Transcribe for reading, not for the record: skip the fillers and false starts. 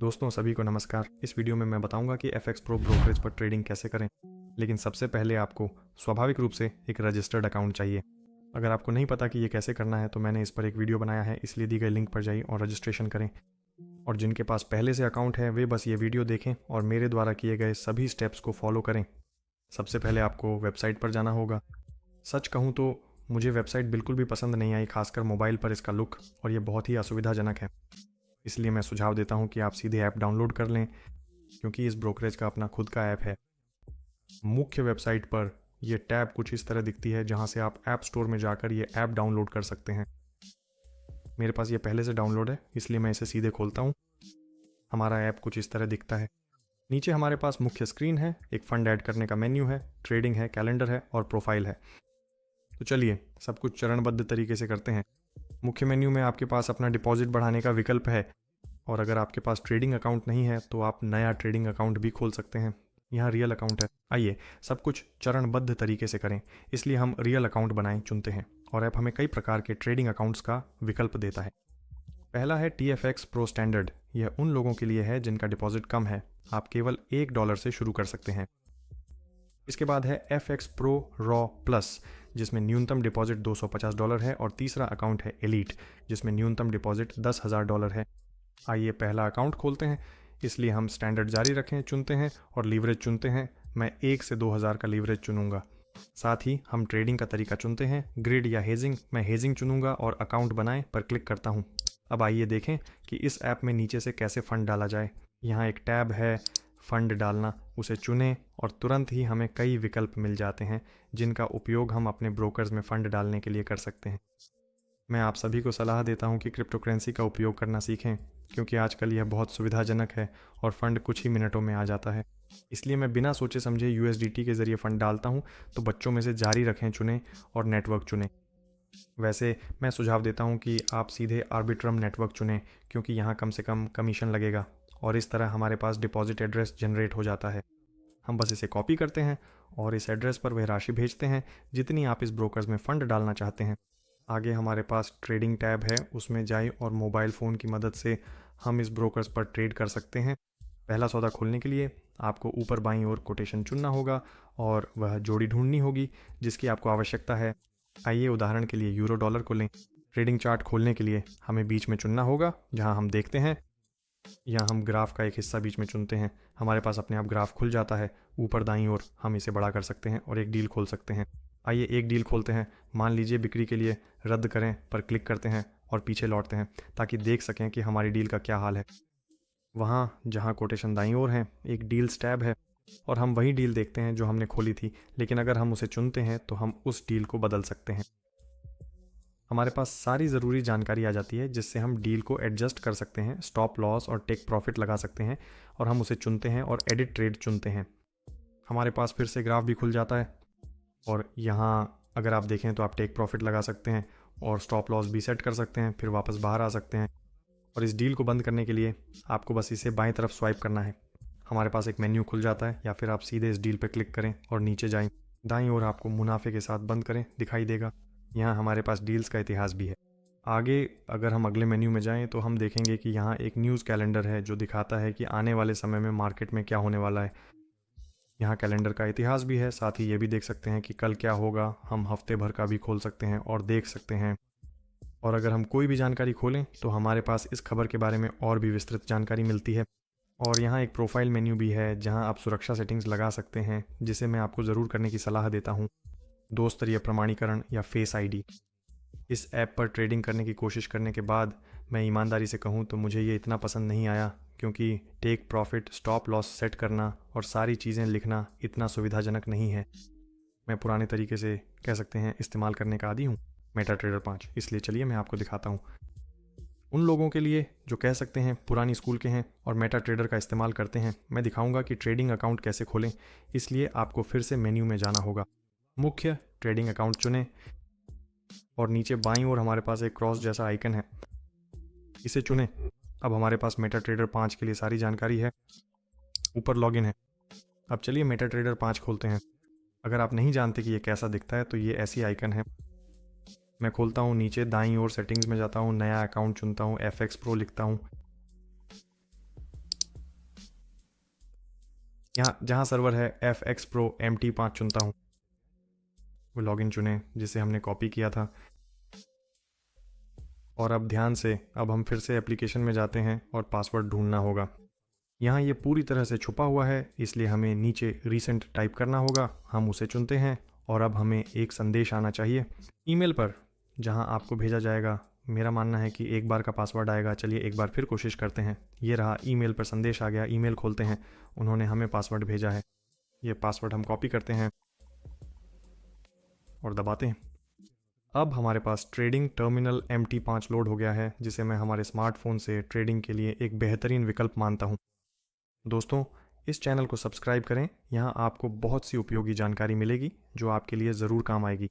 दोस्तों सभी को नमस्कार। इस वीडियो में मैं बताऊंगा कि FX Pro ब्रोकरेज पर ट्रेडिंग कैसे करें। लेकिन सबसे पहले आपको स्वाभाविक रूप से एक रजिस्टर्ड अकाउंट चाहिए। अगर आपको नहीं पता कि ये कैसे करना है तो मैंने इस पर एक वीडियो बनाया है, इसलिए दी गई लिंक पर जाइए और रजिस्ट्रेशन करें। और जिनके पास पहले से अकाउंट है वे बस ये वीडियो देखें और मेरे द्वारा किए गए सभी स्टेप्स को फॉलो करें। सबसे पहले आपको वेबसाइट पर जाना होगा। सच कहूँ तो मुझे वेबसाइट बिल्कुल भी पसंद नहीं आई, खासकर मोबाइल पर इसका लुक, और ये बहुत ही असुविधाजनक है। इसलिए मैं सुझाव देता हूँ कि आप सीधे ऐप डाउनलोड कर लें, क्योंकि इस ब्रोकरेज का अपना खुद का ऐप है। मुख्य वेबसाइट पर यह टैब कुछ इस तरह दिखती है, जहाँ से आप ऐप स्टोर में जाकर ये ऐप डाउनलोड कर सकते हैं। मेरे पास ये पहले से डाउनलोड है, इसलिए मैं इसे सीधे खोलता हूँ। हमारा ऐप कुछ इस तरह दिखता है। नीचे हमारे पास मुख्य स्क्रीन है, एक फंड ऐड करने का मेन्यू है, ट्रेडिंग है, कैलेंडर है और प्रोफाइल है। तो चलिए सब कुछ चरणबद्ध तरीके से करते हैं। मुख्य मेन्यू में आपके पास अपना डिपॉजिट बढ़ाने का विकल्प है, और अगर आपके पास ट्रेडिंग अकाउंट नहीं है तो आप नया ट्रेडिंग अकाउंट भी खोल सकते हैं। यहाँ रियल अकाउंट है। आइए सब कुछ चरणबद्ध तरीके से करें, इसलिए हम रियल अकाउंट बनाएं चुनते हैं, और ऐप हमें कई प्रकार के ट्रेडिंग अकाउंट्स का विकल्प देता है। पहला है TFX Pro स्टैंडर्ड। यह उन लोगों के लिए है जिनका डिपॉजिट कम है। आप केवल $1 से शुरू कर सकते हैं। इसके बाद है FX Pro Raw प्लस, जिसमें न्यूनतम डिपॉजिट $250 है, और तीसरा अकाउंट है एलीट, जिसमें न्यूनतम डिपॉजिट $10,000 है। आइए पहला अकाउंट खोलते हैं। इसलिए हम स्टैंडर्ड जारी रखें चुनते हैं और लीवरेज चुनते हैं। मैं 1 से 2000 का लीवरेज चुनूंगा। साथ ही हम ट्रेडिंग का तरीका चुनते हैं, ग्रिड या हेजिंग। मैं हेजिंग चुनूंगा और अकाउंट बनाएं पर क्लिक करता हूं। अब आइए देखें कि इस ऐप में नीचे से कैसे फ़ंड डाला जाए। यहाँ एक टैब है फ़ंड डालना, उसे चुनें और तुरंत ही हमें कई विकल्प मिल जाते हैं जिनका उपयोग हम अपने ब्रोकर्स में फ़ंड डालने के लिए कर सकते हैं। मैं आप सभी को सलाह देता हूं कि क्रिप्टो करेंसी का उपयोग करना सीखें, क्योंकि आजकल यह बहुत सुविधाजनक है और फंड कुछ ही मिनटों में आ जाता है। इसलिए मैं बिना सोचे समझे USDT के ज़रिए फ़ंड डालता हूं। तो बच्चों में से जारी रखें चुनें और नेटवर्क चुनें। वैसे मैं सुझाव देता हूं कि आप सीधे आर्बिट्रम नेटवर्क चुनें, क्योंकि यहाँ कम से कम कमीशन लगेगा, और इस तरह हमारे पास डिपॉजिट एड्रेस जनरेट हो जाता है। हम बस इसे कॉपी करते हैं और इस एड्रेस पर वह राशि भेजते हैं जितनी आप इस ब्रोकर्स में फ़ंड डालना चाहते हैं। आगे हमारे पास ट्रेडिंग टैब है, उसमें जाएं और मोबाइल फ़ोन की मदद से हम इस ब्रोकर्स पर ट्रेड कर सकते हैं। पहला सौदा खोलने के लिए आपको ऊपर बाईं ओर कोटेशन चुनना होगा और वह जोड़ी ढूंढनी होगी जिसकी आपको आवश्यकता है। आइए उदाहरण के लिए यूरो डॉलर को लें। ट्रेडिंग चार्ट खोलने के लिए हमें बीच में चुनना होगा, जहां हम देखते हैं। यहाँ हम ग्राफ का एक हिस्सा बीच में चुनते हैं, हमारे पास अपने आप ग्राफ खुल जाता है। ऊपर दाईं ओर हम इसे बड़ा कर सकते हैं और एक डील खोल सकते हैं। आइए एक डील खोलते हैं। मान लीजिए बिक्री के लिए रद्द करें पर क्लिक करते हैं और पीछे लौटते हैं ताकि देख सकें कि हमारी डील का क्या हाल है। वहाँ जहाँ कोटेशन दाईं ओर है एक डील्स टैब है, और हम वही डील देखते हैं जो हमने खोली थी, लेकिन अगर हम उसे चुनते हैं तो हम उस डील को बदल सकते हैं। हमारे पास सारी ज़रूरी जानकारी आ जाती है, जिससे हम डील को एडजस्ट कर सकते हैं, स्टॉप लॉस और टेक प्रॉफिट लगा सकते हैं, और हम उसे चुनते हैं और एडिट ट्रेड चुनते हैं। हमारे पास फिर से ग्राफ भी खुल जाता है, और यहाँ अगर आप देखें तो आप टेक प्रॉफिट लगा सकते हैं और स्टॉप लॉस भी सेट कर सकते हैं, फिर वापस बाहर आ सकते हैं। और इस डील को बंद करने के लिए आपको बस इसे बाएं तरफ स्वाइप करना है। हमारे पास एक मेन्यू खुल जाता है, या फिर आप सीधे इस डील पर क्लिक करें और नीचे जाएं। दाईं ओर आपको मुनाफे के साथ बंद करें दिखाई देगा। यहाँ हमारे पास डील्स का इतिहास भी है। आगे अगर हम अगले मेन्यू में जाएं तो हम देखेंगे कि यहाँ एक न्यूज़ कैलेंडर है जो दिखाता है कि आने वाले समय में मार्केट में क्या होने वाला है। यहाँ कैलेंडर का इतिहास भी है, साथ ही ये भी देख सकते हैं कि कल क्या होगा। हम हफ्ते भर का भी खोल सकते हैं और देख सकते हैं। और अगर हम कोई भी जानकारी खोलें तो हमारे पास इस खबर के बारे में और भी विस्तृत जानकारी मिलती है। और यहाँ एक प्रोफाइल मेन्यू भी है जहाँ आप सुरक्षा सेटिंग्स लगा सकते हैं, जिसे मैं आपको ज़रूर करने की सलाह देता हूँ। 2 स्तरीय प्रमाणीकरण या फेस ID। इस ऐप पर ट्रेडिंग करने की कोशिश करने के बाद मैं ईमानदारी से कहूँ तो मुझे ये इतना पसंद नहीं आया, क्योंकि take profit, stop loss set करना और सारी चीज़ें लिखना इतना सुविधाजनक नहीं है। मैं पुराने तरीके से कह सकते हैं इस्तेमाल करने का आदी हूँ, मेटाट्रेडर 5। इसलिए चलिए मैं आपको दिखाता हूँ। उन लोगों के लिए जो कह सकते हैं पुरानी स्कूल के हैं और मेटाट्रेडर का इस्तेमाल करते हैं, मैं दिखाऊंगा कि ट्रेडिंग अकाउंट कैसे खोलें। इसलिए आपको फिर से मेन्यू में जाना होगा। मुख्य ट्रेडिंग अकाउंट चुनें और नीचे बाईं ओर हमारे पास एक क्रॉस जैसा आइकन है, इसे चुनें। अब हमारे पास मेटाट्रेडर 5 के लिए सारी जानकारी है। ऊपर लॉगिन है। अब चलिए मेटाट्रेडर 5 खोलते हैं। अगर आप नहीं जानते कि ये कैसा दिखता है तो ये ऐसी आइकन है। मैं खोलता हूँ, नीचे दाईं ओर सेटिंग्स में जाता हूँ, नया अकाउंट चुनता हूँ, FX Pro लिखता हूँ। यहाँ जहाँ सर्वर है FX Pro MT5 चुनता हूँ। वो लॉगिन चुने जिसे हमने कॉपी किया था। और अब ध्यान से अब हम फिर से एप्लीकेशन में जाते हैं और पासवर्ड ढूंढना होगा। यहाँ ये पूरी तरह से छुपा हुआ है, इसलिए हमें नीचे रीसेंट टाइप करना होगा। हम उसे चुनते हैं और अब हमें एक संदेश आना चाहिए ईमेल पर, जहाँ आपको भेजा जाएगा। मेरा मानना है कि एक बार का पासवर्ड आएगा। चलिए एक बार फिर कोशिश करते हैं। ये रहा, ईमेल पर संदेश आ गया। ईमेल खोलते हैं, उन्होंने हमें पासवर्ड भेजा है। ये पासवर्ड हम कॉपी करते हैं और दबाते हैं। अब हमारे पास ट्रेडिंग टर्मिनल MT5 लोड हो गया है, जिसे मैं हमारे स्मार्टफोन से ट्रेडिंग के लिए एक बेहतरीन विकल्प मानता हूँ। दोस्तों, इस चैनल को सब्सक्राइब करें। यहाँ आपको बहुत सी उपयोगी जानकारी मिलेगी जो आपके लिए ज़रूर काम आएगी।